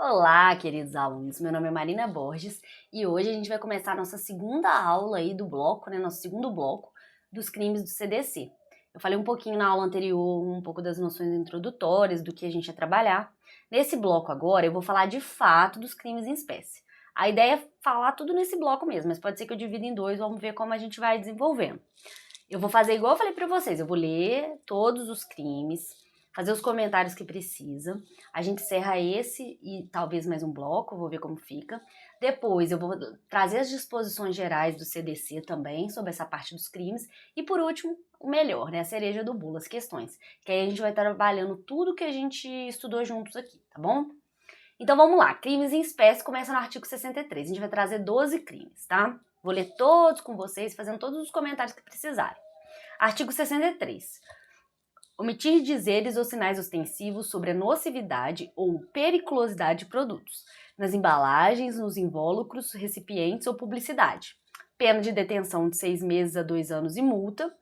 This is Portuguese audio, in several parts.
Olá, queridos alunos, meu nome é Marina Borges e hoje a gente vai começar a nossa segunda aula aí do bloco, nosso segundo bloco dos crimes do CDC. Eu falei um pouquinho na aula anterior, um pouco das noções introdutórias, do que a gente ia trabalhar. Nesse bloco agora eu vou falar de fato dos crimes em espécie. A ideia é falar tudo nesse bloco mesmo, mas pode ser que eu divida em dois, vamos ver como a gente vai desenvolvendo. Eu vou fazer igual eu falei pra vocês, eu vou ler todos os crimes, fazer os comentários que precisa. A gente encerra esse e talvez mais um bloco, vou ver como fica. Depois eu vou trazer as disposições gerais do CDC também, sobre essa parte dos crimes. E por último, o melhor, a cereja do bolo, as questões. Que aí a gente vai trabalhando tudo que a gente estudou juntos aqui, tá bom? Então vamos lá, crimes em espécie começa no artigo 63. A gente vai trazer 12 crimes, tá? Vou ler todos com vocês, fazendo todos os comentários que precisarem. Artigo 63. Omitir dizeres ou sinais ostensivos sobre a nocividade ou periculosidade de produtos, nas embalagens, nos invólucros, recipientes ou publicidade. Pena de detenção de 6 meses a 2 anos e multa.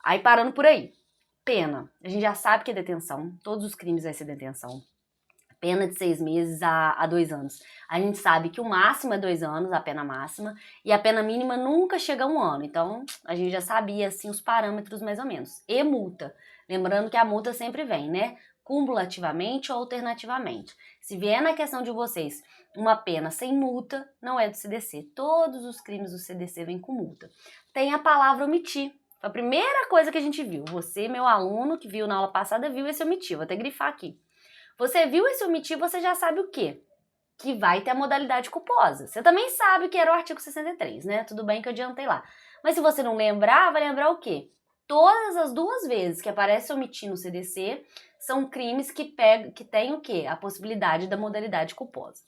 Aí parando por aí. Pena. A gente já sabe que é detenção. Todos os crimes vai ser detenção. Pena de 6 meses a 2 anos. A gente sabe que o máximo é 2 anos, a pena máxima, e a pena mínima nunca chega a 1 ano. Então, a gente já sabia, assim, os parâmetros mais ou menos. E multa. Lembrando que a multa sempre vem, cumulativamente ou alternativamente. Se vier na questão de vocês uma pena sem multa, não é do CDC. Todos os crimes do CDC vêm com multa. Tem a palavra omitir. A primeira coisa que a gente viu. Você, meu aluno, que viu na aula passada, viu esse omitir. Vou até grifar aqui. Você viu esse omitir, você já sabe o quê? Que vai ter a modalidade culposa. Você também sabe que era o artigo 63, Tudo bem que eu adiantei lá. Mas se você não lembrar, vai lembrar o quê? Todas as 2 vezes que aparece omitir no CDC são crimes que têm o quê? A possibilidade da modalidade culposa.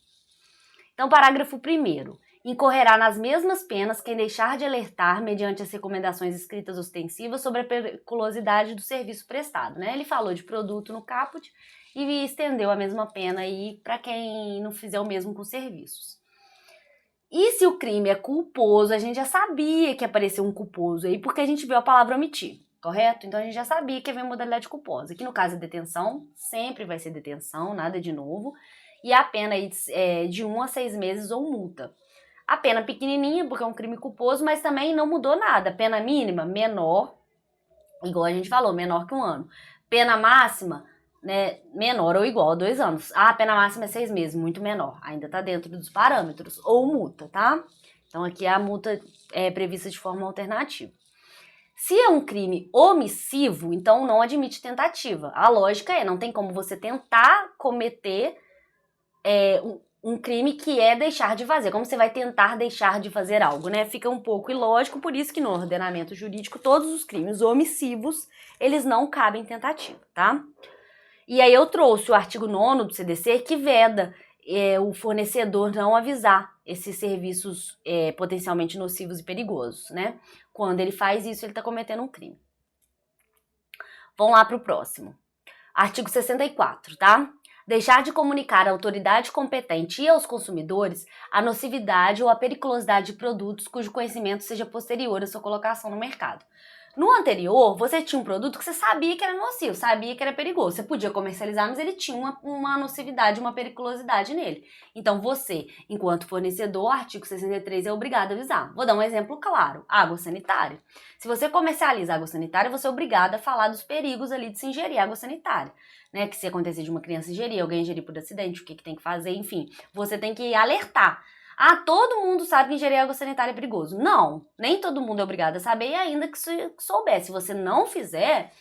Então, parágrafo 1º. Incorrerá nas mesmas penas quem deixar de alertar mediante as recomendações escritas ostensivas sobre a periculosidade do serviço prestado, Ele falou de produto no caput e estendeu a mesma pena aí para quem não fizer o mesmo com serviços. E se o crime é culposo, a gente já sabia que apareceu um culposo aí, porque a gente viu a palavra omitir, correto? Então a gente já sabia que havia modalidade culposa. Aqui no caso é detenção, sempre vai ser detenção, nada de novo. E a pena aí de 1 a 6 meses ou multa. A pena pequenininha, porque é um crime culposo, mas também não mudou nada. A pena mínima, menor, igual a gente falou, menor que 1 ano. Pena máxima, menor ou igual a 2 anos. A pena máxima é 6 meses, muito menor. Ainda tá dentro dos parâmetros. Ou multa, tá? Então aqui a multa é prevista de forma alternativa. Se é um crime omissivo, então não admite tentativa. A lógica não tem como você tentar cometer um crime que é deixar de fazer. Como você vai tentar deixar de fazer algo, Fica um pouco ilógico, por isso que no ordenamento jurídico todos os crimes omissivos, eles não cabem tentativa, tá? E aí eu trouxe o artigo 9º do CDC que veda o fornecedor não avisar esses serviços potencialmente nocivos e perigosos, Quando ele faz isso, ele está cometendo um crime. Vamos lá para o próximo. Artigo 64, tá? Deixar de comunicar à autoridade competente e aos consumidores a nocividade ou a periculosidade de produtos cujo conhecimento seja posterior à sua colocação no mercado. No anterior, você tinha um produto que você sabia que era nocivo, sabia que era perigoso. Você podia comercializar, mas ele tinha uma nocividade, uma periculosidade nele. Então você, enquanto fornecedor, artigo 63 é obrigado a avisar. Vou dar um exemplo claro, água sanitária. Se você comercializa água sanitária, você é obrigado a falar dos perigos ali de se ingerir água sanitária. Que se acontecer de uma criança ingerir, alguém ingerir por acidente, o que tem que fazer, enfim. Você tem que alertar. Todo mundo sabe que ingerir água sanitária é perigoso. Não, nem todo mundo é obrigado a saber, e ainda que souber. Se você não fizer,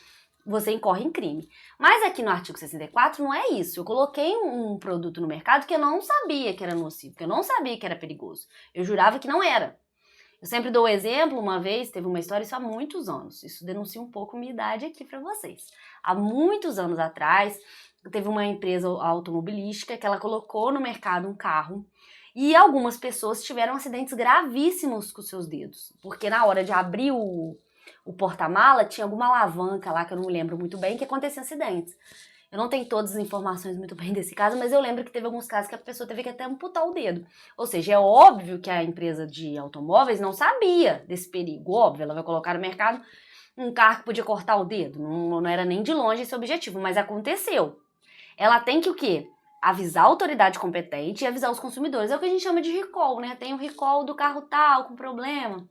você incorre em crime. Mas aqui no artigo 64 não é isso. Eu coloquei um produto no mercado que eu não sabia que era nocivo, que eu não sabia que era perigoso. Eu jurava que não era. Eu sempre dou o exemplo, uma vez, teve uma história, isso há muitos anos. Isso denuncia um pouco minha idade aqui para vocês. Há muitos anos atrás, teve uma empresa automobilística que ela colocou no mercado um carro e algumas pessoas tiveram acidentes gravíssimos com seus dedos. Porque na hora de abrir o porta-mala, tinha alguma alavanca lá, que eu não me lembro muito bem, que acontecia acidentes. Eu não tenho todas as informações muito bem desse caso, mas eu lembro que teve alguns casos que a pessoa teve que até amputar o dedo. Ou seja, é óbvio que a empresa de automóveis não sabia desse perigo. Óbvio, ela vai colocar no mercado um carro que podia cortar o dedo. Não era nem de longe esse objetivo, mas aconteceu. Ela tem que o quê? avisar a autoridade competente e avisar os consumidores. É o que a gente chama de recall, né? Tem o recall do carro tal com problema.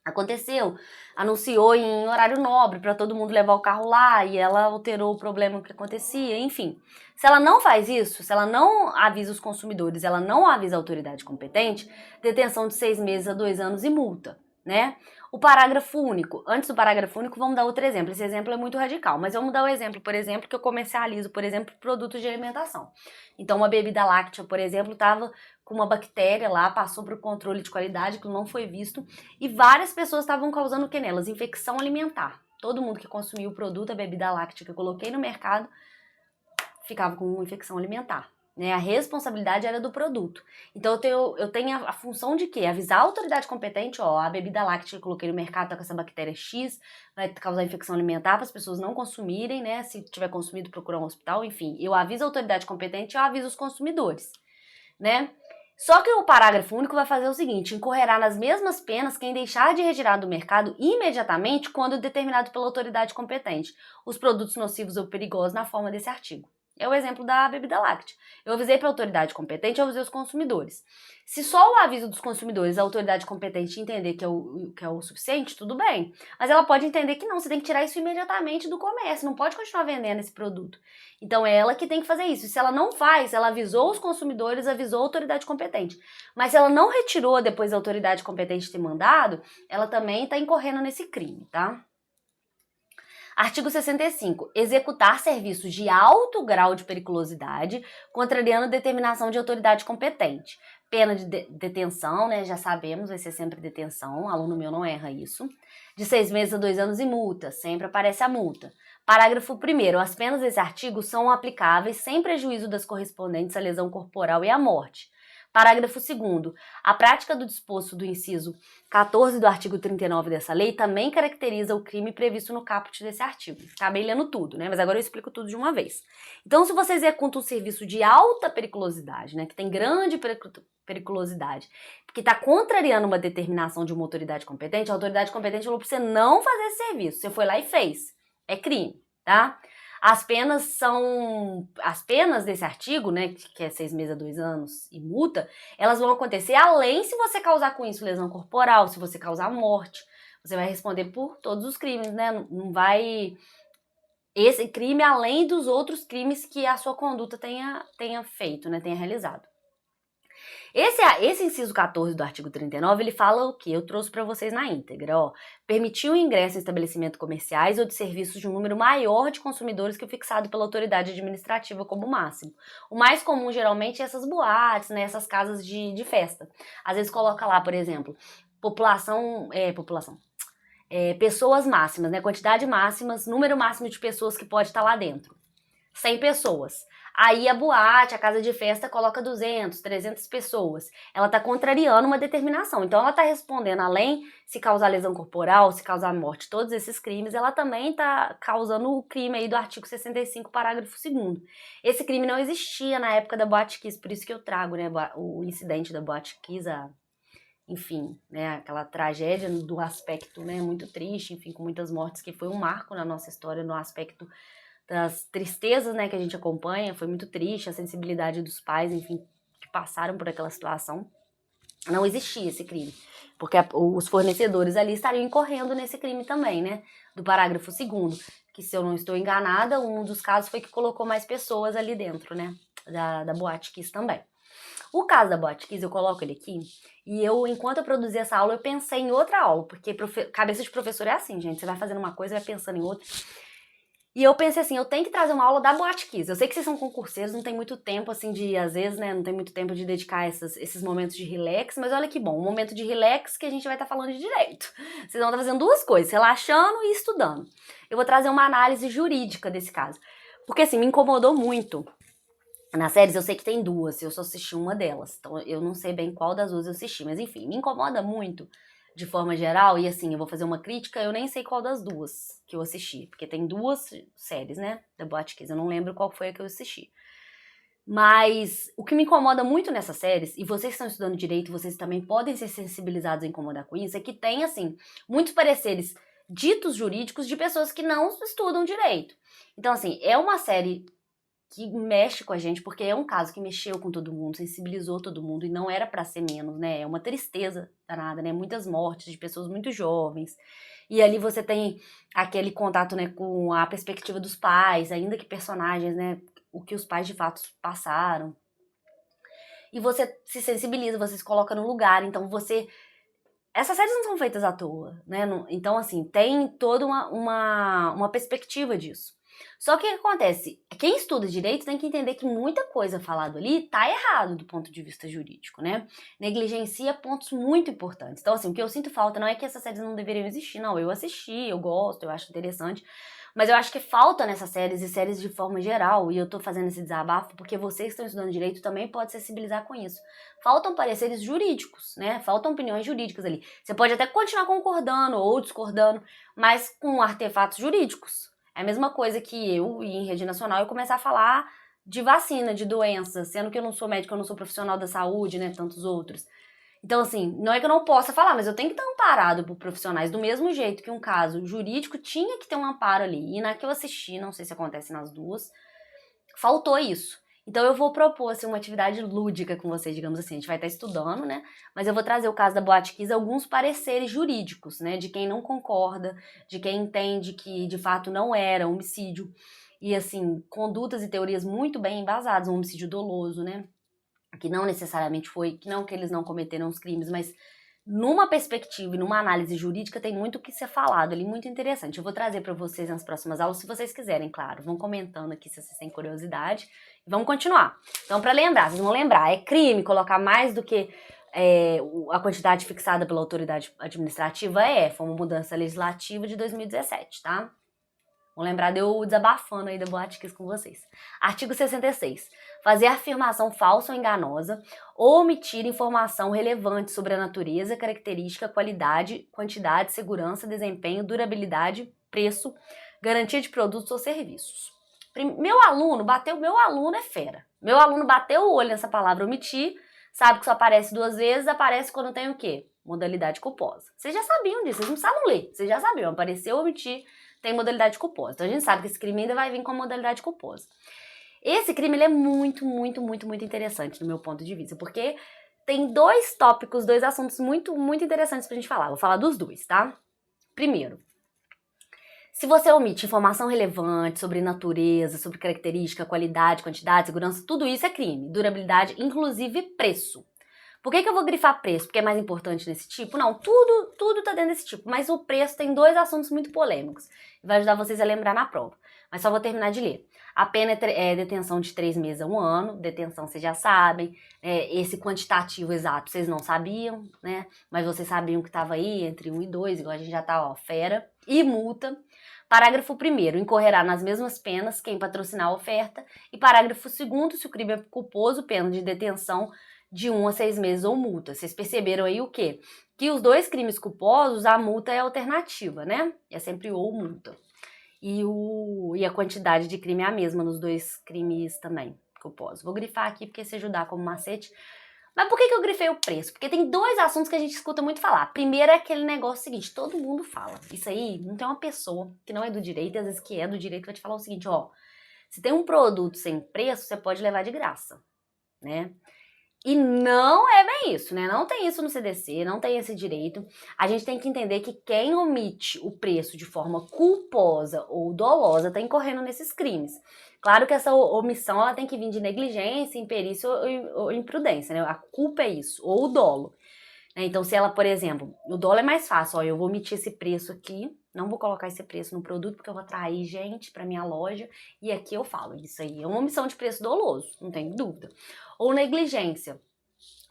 Aconteceu, anunciou em horário nobre para todo mundo levar o carro lá e ela alterou o problema que acontecia, enfim. Se ela não faz isso, se ela não avisa os consumidores, ela não avisa a autoridade competente, detenção de 6 meses a 2 anos e multa, né? O parágrafo único. Antes do parágrafo único, vamos dar outro exemplo. Esse exemplo é muito radical, mas vamos dar o exemplo, por exemplo, que eu comercializo, por exemplo, produtos de alimentação. Então, uma bebida láctea, por exemplo, estava com uma bactéria lá, passou para o controle de qualidade, que não foi visto, e várias pessoas estavam causando o que nelas? Infecção alimentar. Todo mundo que consumiu o produto, a bebida láctea que eu coloquei no mercado, ficava com infecção alimentar. Né? A responsabilidade era do produto. Então eu tenho a função de quê? Avisar a autoridade competente, ó, a bebida láctea que eu coloquei no mercado tá com essa bactéria X, vai causar infecção alimentar para as pessoas não consumirem, né? Se tiver consumido, procurar um hospital, enfim. Eu aviso a autoridade competente e eu aviso os consumidores, né? Só que o parágrafo único vai fazer o seguinte: incorrerá nas mesmas penas quem deixar de retirar do mercado imediatamente quando determinado pela autoridade competente os produtos nocivos ou perigosos na forma desse artigo. É o exemplo da bebida láctea. Eu avisei para a autoridade competente, eu avisei os consumidores. Se só o aviso dos consumidores, a autoridade competente entender que é o suficiente, tudo bem. Mas ela pode entender que não, você tem que tirar isso imediatamente do comércio, não pode continuar vendendo esse produto. Então é ela que tem que fazer isso. E se ela não faz, ela avisou os consumidores, avisou a autoridade competente. Mas se ela não retirou depois da autoridade competente ter mandado, ela também está incorrendo nesse crime, tá? Artigo 65. Executar serviços de alto grau de periculosidade, contrariando determinação de autoridade competente. Pena de detenção, né? Já sabemos, vai ser sempre detenção. Aluno meu não erra isso. De 6 meses a 2 anos e multa. Sempre aparece a multa. Parágrafo 1º. As penas desse artigo são aplicáveis sem prejuízo das correspondentes à lesão corporal e à morte. Parágrafo 2º. A prática do disposto do inciso 14 do artigo 39 dessa lei também caracteriza o crime previsto no caput desse artigo. Acabei lendo tudo, né? Mas agora eu explico tudo de uma vez. Então, se você executa um serviço de alta periculosidade, né, que tem grande periculosidade, que está contrariando uma determinação de uma autoridade competente, a autoridade competente falou para você não fazer esse serviço. Você foi lá e fez. É crime, tá? As penas desse artigo, né, que é 6 meses a 2 anos e multa, elas vão acontecer além se você causar com isso lesão corporal, se você causar morte. Você vai responder por todos os crimes, né? Não vai... Esse crime além dos outros crimes que a sua conduta tenha feito, né, tenha realizado. Esse inciso 14 do artigo 39, ele fala o que eu trouxe para vocês na íntegra, ó. Permitir o ingresso em estabelecimentos comerciais ou de serviços de um número maior de consumidores que o fixado pela autoridade administrativa como máximo. O mais comum, geralmente, é essas boates, né, essas casas de festa. Às vezes coloca lá, por exemplo, pessoas máximas, né, quantidade máximas, número máximo de pessoas que pode estar lá dentro. 100 pessoas. Aí a boate, a casa de festa coloca 200, 300 pessoas. Ela está contrariando uma determinação. Então ela está respondendo, além se causar lesão corporal, se causar morte, todos esses crimes, ela também está causando o crime aí do artigo 65, parágrafo 2º. Esse crime não existia na época da Boate Kiss, por isso que eu trago, né, o incidente da Boate Kiss, enfim, né, aquela tragédia do aspecto, né, muito triste, enfim, com muitas mortes, que foi um marco na nossa história no aspecto das tristezas, né, que a gente acompanha. Foi muito triste a sensibilidade dos pais, enfim, que passaram por aquela situação. Não existia esse crime, porque os fornecedores ali estariam incorrendo nesse crime também, né, do parágrafo 2º, que, se eu não estou enganada, um dos casos foi que colocou mais pessoas ali dentro, né, da Boate Kiss também. O caso da Boate Kiss, eu coloco ele aqui, e enquanto eu produzi essa aula, eu pensei em outra aula, porque cabeça de professor é assim, gente, você vai fazendo uma coisa e vai pensando em outra. E eu pensei assim, eu tenho que trazer uma aula da Boate Kiss. Eu sei que vocês são concurseiros, não tem muito tempo, assim, às vezes, né, não tem muito tempo de dedicar a esses momentos de relax, mas olha que bom, um momento de relax que a gente vai estar falando de direito. Vocês vão estar fazendo duas coisas, relaxando e estudando. Eu vou trazer uma análise jurídica desse caso. Porque, assim, me incomodou muito. Nas séries eu sei que tem duas, eu só assisti uma delas, então eu não sei bem qual das duas eu assisti, mas enfim, me incomoda muito de forma geral, e assim, eu vou fazer uma crítica, eu nem sei qual das duas que eu assisti, porque tem duas séries, né, da Boate Kiss, eu não lembro qual foi a que eu assisti. Mas o que me incomoda muito nessas séries, e vocês que estão estudando direito, vocês também podem ser sensibilizados a incomodar com isso, é que tem, assim, muitos pareceres ditos jurídicos de pessoas que não estudam direito. Então, assim, é uma série que mexe com a gente, porque é um caso que mexeu com todo mundo, sensibilizou todo mundo, e não era pra ser menos, né? É uma tristeza danada, né? Muitas mortes de pessoas muito jovens. E ali você tem aquele contato, né, com a perspectiva dos pais, ainda que personagens, né? O que os pais de fato passaram. E você se sensibiliza, você se coloca no lugar, então você... Essas séries não são feitas à toa, né? Então, assim, tem toda uma perspectiva disso. Só que o que acontece? Quem estuda direito tem que entender que muita coisa falada ali tá errado do ponto de vista jurídico, né? Negligencia pontos muito importantes. Então, assim, o que eu sinto falta não é que essas séries não deveriam existir, não. Eu assisti, eu gosto, eu acho interessante. Mas eu acho que falta nessas séries e séries de forma geral, e eu tô fazendo esse desabafo porque vocês que estão estudando direito também podem se sensibilizar com isso. Faltam pareceres jurídicos, né? Faltam opiniões jurídicas ali. Você pode até continuar concordando ou discordando, mas com artefatos jurídicos. É a mesma coisa que eu ir em rede nacional e começar a falar de vacina, de doença, sendo que eu não sou médica, eu não sou profissional da saúde, né? Tantos outros. Então, assim, não é que eu não possa falar, mas eu tenho que estar amparado por profissionais, do mesmo jeito que um caso jurídico tinha que ter um amparo ali. E na que eu assisti, não sei se acontece nas duas, faltou isso. Então eu vou propor, assim, uma atividade lúdica com vocês, digamos assim. A gente vai estar estudando, né? Mas eu vou trazer o caso da Boate Kiss, alguns pareceres jurídicos, né? De quem não concorda, de quem entende que, de fato, não era homicídio. E, assim, condutas e teorias muito bem embasadas, um homicídio doloso, né? Que não necessariamente foi, que não que eles não cometeram os crimes, mas numa perspectiva e numa análise jurídica tem muito o que ser falado ali, muito interessante. Eu vou trazer para vocês nas próximas aulas, se vocês quiserem, claro. Vão comentando aqui se vocês têm curiosidade. E vamos continuar. Então, para lembrar, vocês vão lembrar, é crime colocar mais do que a quantidade fixada pela autoridade administrativa? Foi uma mudança legislativa de 2017, tá? Vou lembrar de eu desabafando aí da Boate Kiss com vocês. Artigo 66. Fazer afirmação falsa ou enganosa ou omitir informação relevante sobre a natureza, característica, qualidade, quantidade, segurança, desempenho, durabilidade, preço, garantia de produtos ou serviços. Meu aluno é fera. Meu aluno bateu o olho nessa palavra omitir, sabe que só aparece 2 vezes, aparece quando tem o quê? Modalidade culposa. Vocês já sabiam disso, vocês não precisavam ler, vocês já sabiam, apareceu omitir, tem modalidade culposa. Então a gente sabe que esse crime ainda vai vir com modalidade culposa. Esse crime ele é muito, muito, muito, muito interessante do meu ponto de vista, porque tem 2 tópicos, 2 assuntos muito, muito interessantes pra gente falar. Vou falar dos 2, tá? Primeiro, se você omite informação relevante sobre natureza, sobre característica, qualidade, quantidade, segurança, tudo isso é crime. Durabilidade, inclusive preço. Por que eu vou grifar preço? Porque é mais importante nesse tipo? Não, tudo tá dentro desse tipo. Mas o preço tem 2 assuntos muito polêmicos. Vai ajudar vocês a lembrar na prova. Mas só vou terminar de ler. A pena é detenção de 3 meses a 1 ano. Detenção vocês já sabem. Esse quantitativo exato vocês não sabiam, né? Mas vocês sabiam que estava aí entre 1 e 2, igual a gente já tá, ó, fera. E multa. Parágrafo 1º, incorrerá nas mesmas penas quem patrocinar a oferta. E parágrafo 2º, se o crime é culposo, pena de detenção de 1 a 6 meses ou multa. Vocês perceberam aí o quê? Que os 2 crimes culposos, a multa é alternativa, né? É sempre ou multa. E a quantidade de crime é a mesma nos 2 crimes também culposos. Vou grifar aqui porque se ajudar como macete. Mas por que eu grifei o preço? Porque tem 2 assuntos que a gente escuta muito falar. Primeiro é aquele negócio seguinte, todo mundo fala. Isso aí, não tem uma pessoa que não é do direito, e às vezes que é do direito vai te falar o seguinte, ó, se tem um produto sem preço, você pode levar de graça, né? E não é bem isso, né? Não tem isso no CDC, não tem esse direito. A gente tem que entender que quem omite o preço de forma culposa ou dolosa está incorrendo nesses crimes. Claro que essa omissão ela tem que vir de negligência, imperícia ou imprudência, né? A culpa é isso, ou o dolo. Então, se ela, por exemplo, o dolo é mais fácil, ó, eu vou omitir esse preço aqui, não vou colocar esse preço no produto porque eu vou atrair gente para minha loja e aqui eu falo, isso aí é uma omissão de preço doloso, não tem dúvida. Ou negligência.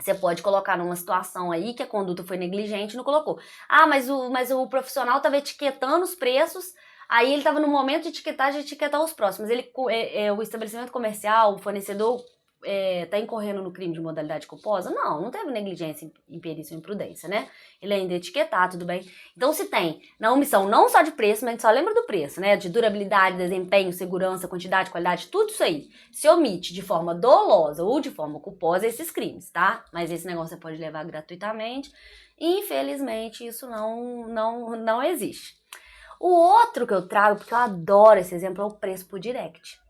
Você pode colocar numa situação aí que a conduta foi negligente e não colocou. Ah, mas o profissional estava etiquetando os preços, aí ele estava no momento de etiquetar os próximos. O estabelecimento comercial, o fornecedor tá incorrendo no crime de modalidade culposa? Não teve negligência, imperícia ou imprudência, né? Ele ainda etiquetar, tudo bem. Então se tem na omissão não só de preço, mas a gente só lembra do preço, né? De durabilidade, desempenho, segurança, quantidade, qualidade, tudo isso aí. Se omite de forma dolosa ou de forma culposa esses crimes, tá? Mas esse negócio você pode levar gratuitamente. Infelizmente isso não existe. O outro que eu trago, porque eu adoro esse exemplo, é o preço por direct.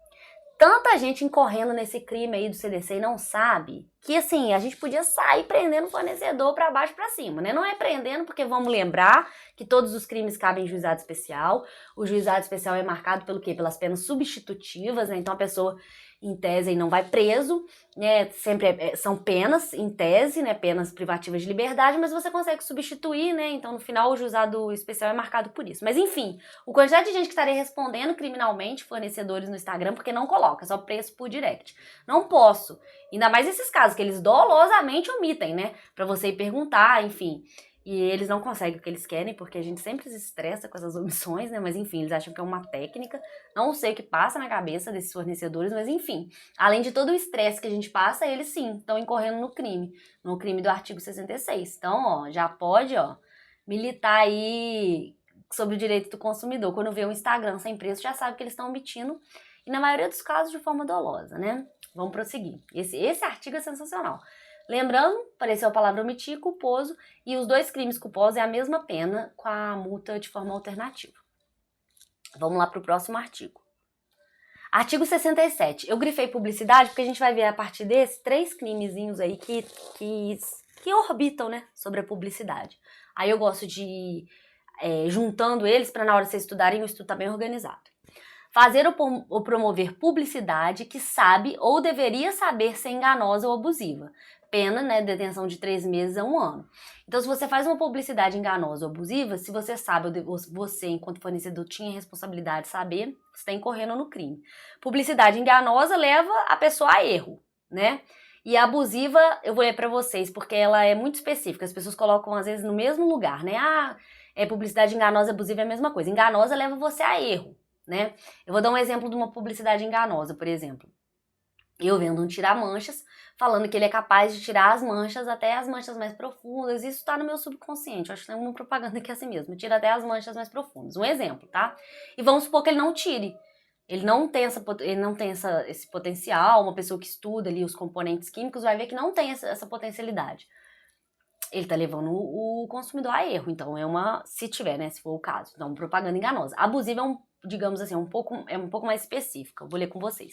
tanta gente incorrendo nesse crime aí do CDC e não sabe que, assim, a gente podia sair prendendo fornecedor pra baixo e pra cima, né? Não é prendendo porque vamos lembrar que todos os crimes cabem em juizado especial. O juizado especial é marcado pelo quê? Pelas penas substitutivas, né? Então a pessoa, em tese, aí não vai preso, né? Sempre são penas, em tese, né? Penas privativas de liberdade, mas você consegue substituir, né? Então no final o juizado especial é marcado por isso. Mas enfim, o quantidade de gente que estaria respondendo criminalmente fornecedores no Instagram porque não coloca, só preço por direct. Não posso. Ainda mais esses casos que eles dolosamente omitem, né? Pra você ir perguntar, enfim. E eles não conseguem o que eles querem, porque a gente sempre se estressa com essas omissões, né? Mas enfim, eles acham que é uma técnica. Não sei o que passa na cabeça desses fornecedores, mas enfim. Além de todo o estresse que a gente passa, eles sim estão incorrendo no crime do artigo 66. Então, ó, já pode, ó, militar aí sobre o direito do consumidor. Quando vê um Instagram sem preço, já sabe que eles estão omitindo. E na maioria dos casos de forma dolosa, né? Vamos prosseguir. Esse artigo é sensacional. Lembrando, apareceu a palavra omitir, culposo, e os dois crimes culposos é a mesma pena com a multa de forma alternativa. Vamos lá para o próximo artigo. Artigo 67. Eu grifei publicidade porque a gente vai ver a partir desse 3 crimezinhos aí que orbitam, né, sobre a publicidade. Aí eu gosto de ir juntando eles para na hora de vocês estudarem o estudo tá bem organizado. Fazer ou promover publicidade que sabe ou deveria saber ser enganosa ou abusiva. Pena, né, detenção de 3 meses a 1 ano. Então, se você faz uma publicidade enganosa ou abusiva, se você sabe, ou você, enquanto fornecedor, tinha responsabilidade de saber, você está incorrendo no crime. Publicidade enganosa leva a pessoa a erro, né? E a abusiva, eu vou ler para vocês, porque ela é muito específica. As pessoas colocam, às vezes, no mesmo lugar, né? Publicidade enganosa e abusiva é a mesma coisa. Enganosa leva você a erro, né? Eu vou dar um exemplo de uma publicidade enganosa, por exemplo. Eu vendo um tira-manchas, falando que ele é capaz de tirar as manchas até as manchas mais profundas. Isso tá no meu subconsciente. Eu acho que tem uma propaganda que é assim mesmo. Tira até as manchas mais profundas. Um exemplo, tá? E vamos supor que ele não tire. Ele não tem esse potencial. Uma pessoa que estuda ali os componentes químicos vai ver que não tem essa potencialidade. Ele tá levando o consumidor a erro. Então, se tiver, né? Se for o caso. Então, propaganda enganosa. Abusiva é digamos assim, um pouco mais específica. Eu vou ler com vocês.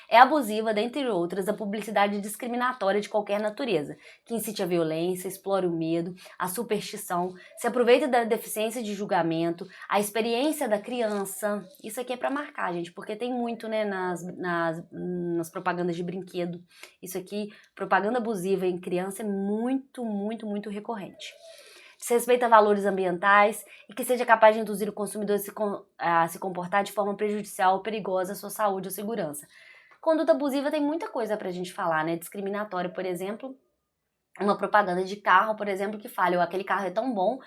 É abusiva, dentre outras, a publicidade discriminatória de qualquer natureza, que incite a violência, explore o medo, a superstição, se aproveita da deficiência de julgamento, a experiência da criança. Isso aqui é pra marcar, gente, porque tem muito, né, nas propagandas de brinquedo. Isso aqui, propaganda abusiva em criança é muito, muito, muito recorrente. Se respeita valores ambientais e que seja capaz de induzir o consumidor a se comportar de forma prejudicial ou perigosa à sua saúde ou segurança. Conduta abusiva tem muita coisa pra gente falar, né? Discriminatória, por exemplo, uma propaganda de carro, por exemplo, que fala, aquele carro é tão bom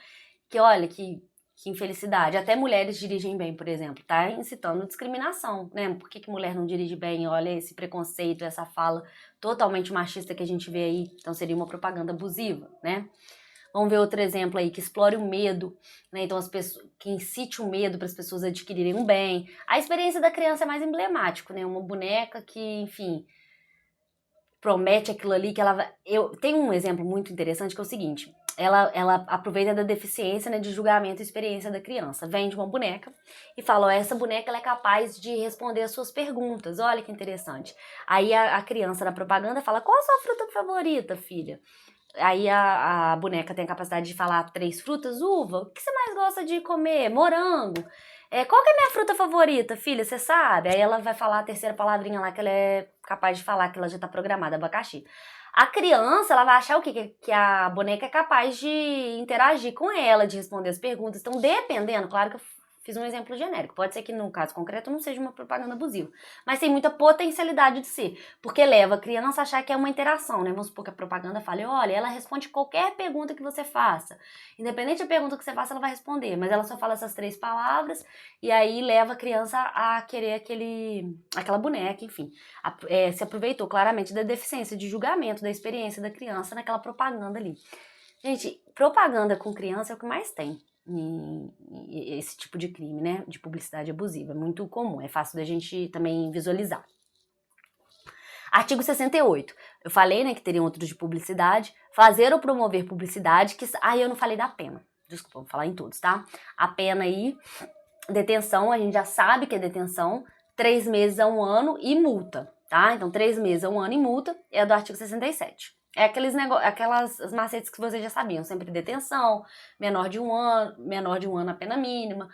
que, olha, que infelicidade. Até mulheres dirigem bem, por exemplo, tá incitando discriminação, né? Por que mulher não dirige bem? Olha esse preconceito, essa fala totalmente machista que a gente vê aí. Então seria uma propaganda abusiva, né? Vamos ver outro exemplo aí, que explore o medo, né? Então, que incite o medo para as pessoas adquirirem um bem. A experiência da criança é mais emblemático, né? Uma boneca que, enfim, promete aquilo ali que ela vai... Tem um exemplo muito interessante que é o seguinte, ela aproveita da deficiência, né, de julgamento e experiência da criança. Vende uma boneca e fala, ó, essa boneca ela é capaz de responder as suas perguntas, olha que interessante. Aí a criança na propaganda fala, qual a sua fruta favorita, filha? Aí a boneca tem a capacidade de falar 3 frutas, uva, o que você mais gosta de comer? Morango. Qual que é a minha fruta favorita, filha, você sabe? Aí ela vai falar a terceira palavrinha lá que ela é capaz de falar, que ela já tá programada, abacaxi. A criança, ela vai achar o quê? Que a boneca é capaz de interagir com ela, de responder as perguntas. Então, dependendo, claro que eu fiz um exemplo genérico. Pode ser que no caso concreto não seja uma propaganda abusiva, mas tem muita potencialidade de ser, porque leva a criança a achar que é uma interação, né? Vamos supor que a propaganda fale, olha, ela responde qualquer pergunta que você faça. Independente da pergunta que você faça, ela vai responder, mas ela só fala essas 3 palavras e aí leva a criança a querer aquela boneca, enfim. Se aproveitou claramente da deficiência de julgamento, da experiência da criança naquela propaganda ali. Gente, propaganda com criança é o que mais tem. Esse tipo de crime, né, de publicidade abusiva, é muito comum, é fácil da gente também visualizar. Artigo 68, eu falei, né, que teriam outros de publicidade, fazer ou promover publicidade que... eu não falei da pena, desculpa, vou falar em todos, tá? A pena aí, detenção, a gente já sabe que é detenção, 3 meses a 1 ano e multa, tá? Então, 3 meses a 1 ano e multa é do artigo 67. É aquelas macetes que vocês já sabiam, sempre detenção, menor de 1 ano a pena mínima,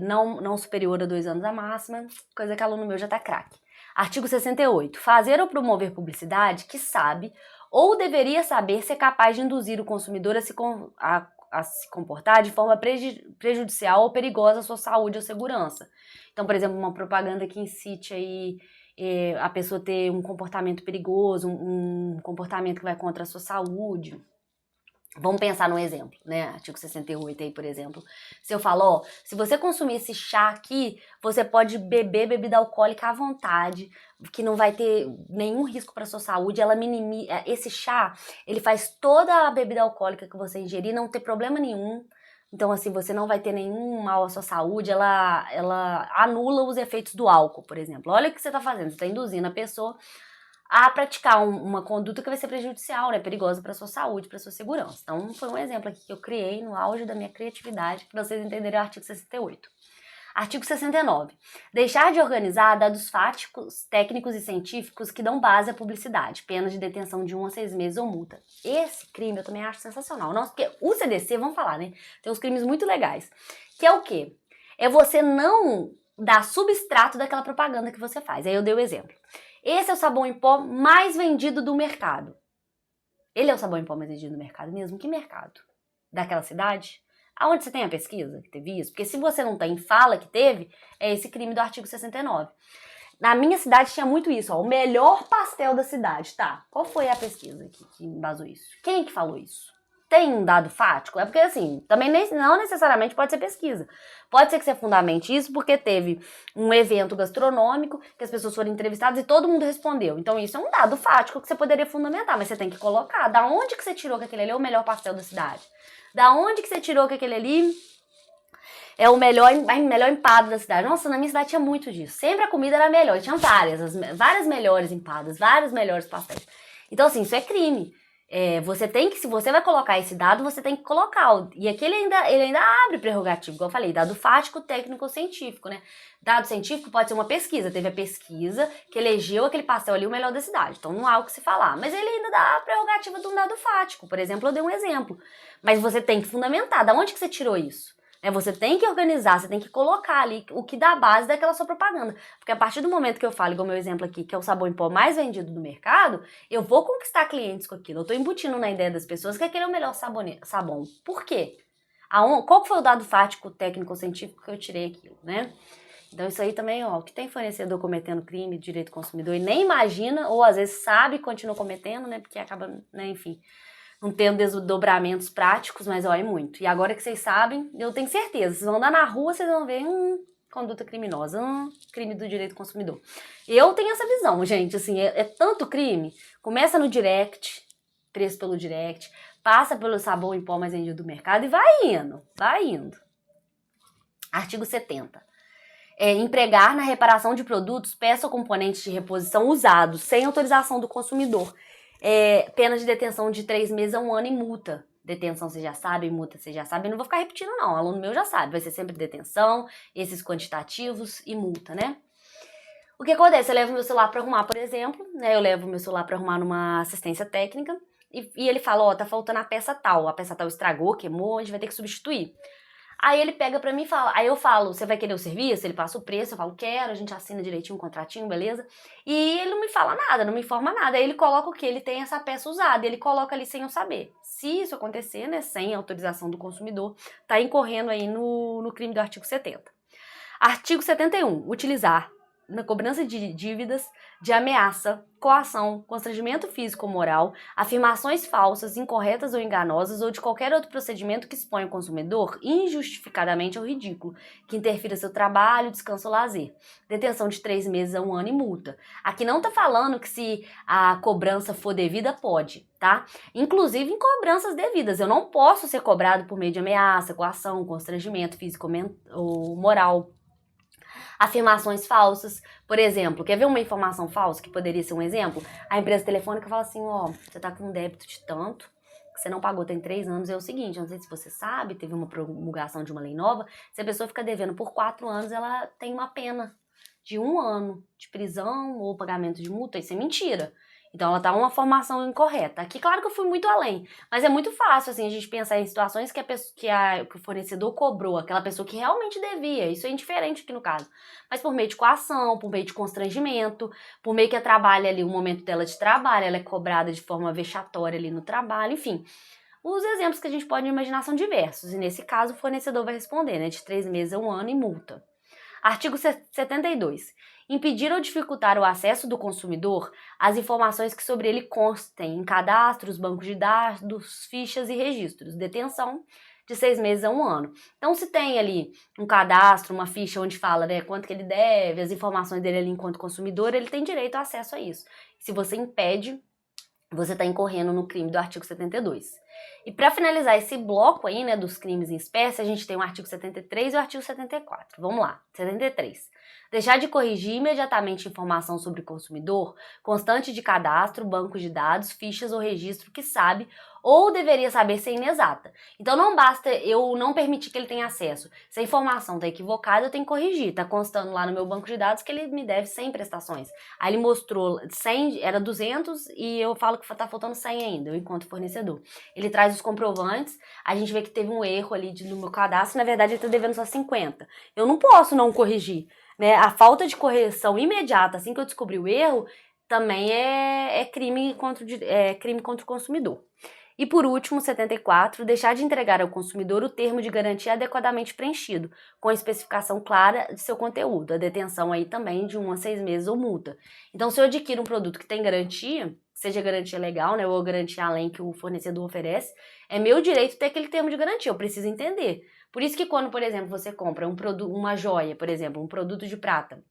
não superior a 2 anos a máxima, coisa que aluno meu já tá craque. Artigo 68. Fazer ou promover publicidade que sabe ou deveria saber ser capaz de induzir o consumidor a se comportar de forma prejudicial ou perigosa à sua saúde ou segurança. Então, por exemplo, uma propaganda que incite aí a pessoa ter um comportamento perigoso, um comportamento que vai contra a sua saúde. Vamos pensar num exemplo, né? Artigo 68 aí, por exemplo. Se eu falo, ó, se você consumir esse chá aqui, você pode beber bebida alcoólica à vontade, que não vai ter nenhum risco para sua saúde. Esse chá, ele faz toda a bebida alcoólica que você ingerir não ter problema nenhum. Então, assim, você não vai ter nenhum mal à sua saúde, ela anula os efeitos do álcool, por exemplo. Olha o que você está fazendo, você está induzindo a pessoa a praticar uma conduta que vai ser prejudicial, né, perigosa para sua saúde, para sua segurança. Então, foi um exemplo aqui que eu criei no auge da minha criatividade, para vocês entenderem o artigo 68. Artigo 69. Deixar de organizar dados fáticos, técnicos e científicos que dão base à publicidade, pena de detenção de 1 a 6 meses ou multa. Esse crime eu também acho sensacional. Nossa, porque o CDC, vamos falar, né, tem uns crimes muito legais, que é o quê? É você não dar substrato daquela propaganda que você faz. Aí eu dei o exemplo. Esse é o sabão em pó mais vendido do mercado. Ele é o sabão em pó mais vendido do mercado mesmo? Que mercado? Daquela cidade? Aonde você tem a pesquisa que teve isso? Porque se você não tem, fala que teve, é esse crime do artigo 69. Na minha cidade tinha muito isso, ó, o melhor pastel da cidade, tá? Qual foi a pesquisa que embasou isso? Quem que falou isso? Tem um dado fático? É porque, assim, também não necessariamente pode ser pesquisa. Pode ser que você fundamente isso porque teve um evento gastronômico que as pessoas foram entrevistadas e todo mundo respondeu. Então, isso é um dado fático que você poderia fundamentar, mas você tem que colocar. Da onde que você tirou que aquele ali é o melhor pastel da cidade? Da onde que você tirou que aquele ali é a melhor empada da cidade? Nossa, na minha cidade tinha muito disso. Sempre a comida era melhor. E tinha várias melhores empadas, vários melhores pastéis. Então, assim, isso é crime. Você tem que, se você vai colocar esse dado, você tem que colocar. E aqui ele ainda abre prerrogativo, igual eu falei, dado fático, técnico ou científico, né? Dado científico pode ser uma pesquisa. Teve a pesquisa que elegeu aquele pastel ali o melhor da cidade. Então não há o que se falar. Mas ele ainda dá a prerrogativa de um dado fático. Por exemplo, eu dei um exemplo. Mas você tem que fundamentar. Da onde que você tirou isso? Você tem que organizar, você tem que colocar ali o que dá base daquela sua propaganda. Porque a partir do momento que eu falo, igual o meu exemplo aqui, que é o sabão em pó mais vendido do mercado, eu vou conquistar clientes com aquilo. Eu tô embutindo na ideia das pessoas que aquele é o melhor sabão. Por quê? Qual foi o dado fático, técnico ou científico que eu tirei aquilo, né? Então isso aí também, ó, que tem fornecedor cometendo crime de direito do consumidor e nem imagina, ou às vezes sabe e continua cometendo, né? Porque acaba, né, enfim, não tendo desdobramentos práticos, mas ó, é muito. E agora que vocês sabem, eu tenho certeza, vocês vão andar na rua, vocês vão ver conduta criminosa, crime do direito do consumidor. Eu tenho essa visão, gente, assim, é tanto crime, começa no direct, preço pelo direct, passa pelo sabão em pó mais vendido do mercado e vai indo. Artigo 70. Empregar na reparação de produtos, peças ou componentes de reposição usados, sem autorização do consumidor. Pena de detenção de 3 meses a 1 ano e multa. Detenção você já sabe, multa você já sabe. Eu não vou ficar repetindo não, o aluno meu já sabe. Vai ser sempre detenção, esses quantitativos e multa, né? O que acontece? Eu levo meu celular para arrumar, por exemplo, né? Eu levo meu celular para arrumar numa assistência técnica e ele fala, ó, tá faltando a peça tal estragou, queimou, a gente vai ter que substituir. Aí ele pega pra mim e fala, aí eu falo, você vai querer o serviço? Ele passa o preço, eu falo, quero, a gente assina direitinho um contratinho, beleza? E ele não me fala nada, não me informa nada. Aí ele coloca o que? Ele tem essa peça usada, ele coloca ali sem eu saber. Se isso acontecer, né, sem autorização do consumidor, tá incorrendo aí no crime do artigo 70. Artigo 71, utilizar na cobrança de dívidas, de ameaça, coação, constrangimento físico ou moral, afirmações falsas, incorretas ou enganosas ou de qualquer outro procedimento que exponha o consumidor injustificadamente ao ridículo, que interfira seu trabalho, descanso ou lazer. Detenção de 3 meses a 1 ano e multa. Aqui não tá falando que se a cobrança for devida, pode, tá? Inclusive em cobranças devidas. Eu não posso ser cobrado por meio de ameaça, coação, constrangimento físico ou moral. Afirmações falsas, por exemplo, quer ver uma informação falsa que poderia ser um exemplo? A empresa telefônica fala assim, ó, você tá com um débito de tanto, que você não pagou tem 3 anos, é o seguinte, não sei se você sabe, teve uma promulgação de uma lei nova, se a pessoa fica devendo por 4 anos, ela tem uma pena de 1 ano de prisão ou pagamento de multa. Isso é mentira. Então ela tá uma formação incorreta. Aqui, claro que eu fui muito além, mas é muito fácil, assim, a gente pensar em situações que que o fornecedor cobrou, aquela pessoa que realmente devia. Isso é indiferente aqui no caso. Mas por meio de coação, por meio de constrangimento, por meio que ela trabalha ali, o momento dela de trabalho, ela é cobrada de forma vexatória ali no trabalho, enfim. Os exemplos que a gente pode imaginar são diversos, e nesse caso o fornecedor vai responder, né, de 3 meses a 1 ano e multa. Artigo 72. Impedir ou dificultar o acesso do consumidor às informações que sobre ele constem em cadastros, bancos de dados, fichas e registros. Detenção de 6 meses a 1 ano. Então, se tem ali um cadastro, uma ficha onde fala, né, quanto que ele deve, as informações dele ali enquanto consumidor, ele tem direito a acesso a isso. Se você impede, você está incorrendo no crime do artigo 72. E para finalizar esse bloco aí, né, dos crimes em espécie, a gente tem o artigo 73 e o artigo 74. Vamos lá. 73. Deixar de corrigir imediatamente informação sobre o consumidor, constante de cadastro, banco de dados, fichas ou registro que sabe ou deveria saber ser inexata. Então não basta eu não permitir que ele tenha acesso. Se a informação está equivocada, eu tenho que corrigir. Está constando lá no meu banco de dados que ele me deve 100 prestações. Aí ele mostrou 100, era 200 e eu falo que está faltando 100 ainda, eu encontro fornecedor. Ele traz os comprovantes, a gente vê que teve um erro ali no meu cadastro, na verdade ele está devendo só 50. Eu não posso não corrigir, né? A falta de correção imediata, assim que eu descobri o erro, também é crime contra o consumidor. E por último, 74, deixar de entregar ao consumidor o termo de garantia adequadamente preenchido, com a especificação clara de seu conteúdo. A detenção aí também de 1 a 6 meses ou multa. Então, se eu adquiro um produto que tem garantia, seja garantia legal, né, ou garantia além que o fornecedor oferece, é meu direito ter aquele termo de garantia, eu preciso entender. Por isso que quando, por exemplo, você compra uma joia, por exemplo, um produto de prata,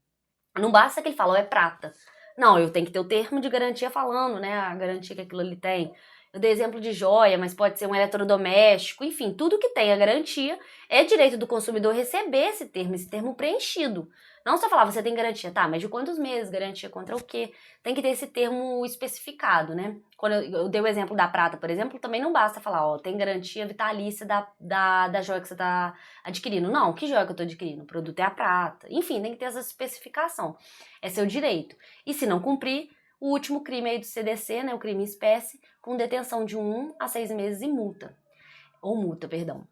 não basta que ele fala, é prata. Não, eu tenho que ter o termo de garantia falando, né, a garantia que aquilo ali tem. Eu dei exemplo de joia, mas pode ser um eletrodoméstico, enfim, tudo que tem a garantia é direito do consumidor receber esse termo preenchido. Não só falar, você tem garantia, tá, mas de quantos meses? Garantia contra o quê? Tem que ter esse termo especificado, né? Quando eu dei o exemplo da prata, por exemplo, também não basta falar, ó, tem garantia vitalícia da joia que você tá adquirindo. Não, que joia que eu tô adquirindo? O produto é a prata. Enfim, tem que ter essa especificação. É seu direito. E se não cumprir, o último crime aí do CDC, né, o crime em espécie, com detenção de 1 a 6 meses e multa. Ou multa, perdão.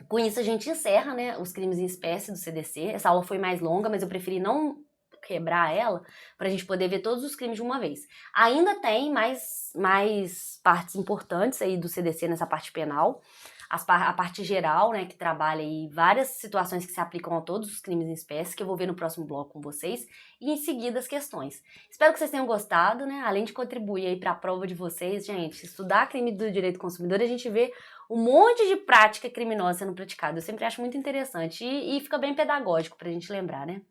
Com isso a gente encerra, né, os crimes em espécie do CDC. Essa aula foi mais longa, mas eu preferi não quebrar ela para a gente poder ver todos os crimes de uma vez. Ainda tem mais partes importantes aí do CDC nessa parte penal. A parte geral, né, que trabalha aí várias situações que se aplicam a todos os crimes em espécie, que eu vou ver no próximo bloco com vocês, e em seguida as questões. Espero que vocês tenham gostado, né, além de contribuir aí para a prova de vocês, gente, estudar crime do direito do consumidor, a gente vê um monte de prática criminosa sendo praticada. Eu sempre acho muito interessante e fica bem pedagógico pra gente lembrar, né?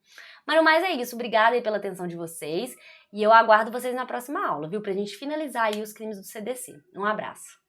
Mas no mais é isso, obrigada aí pela atenção de vocês, e eu aguardo vocês na próxima aula, viu, pra gente finalizar aí os crimes do CDC. Um abraço!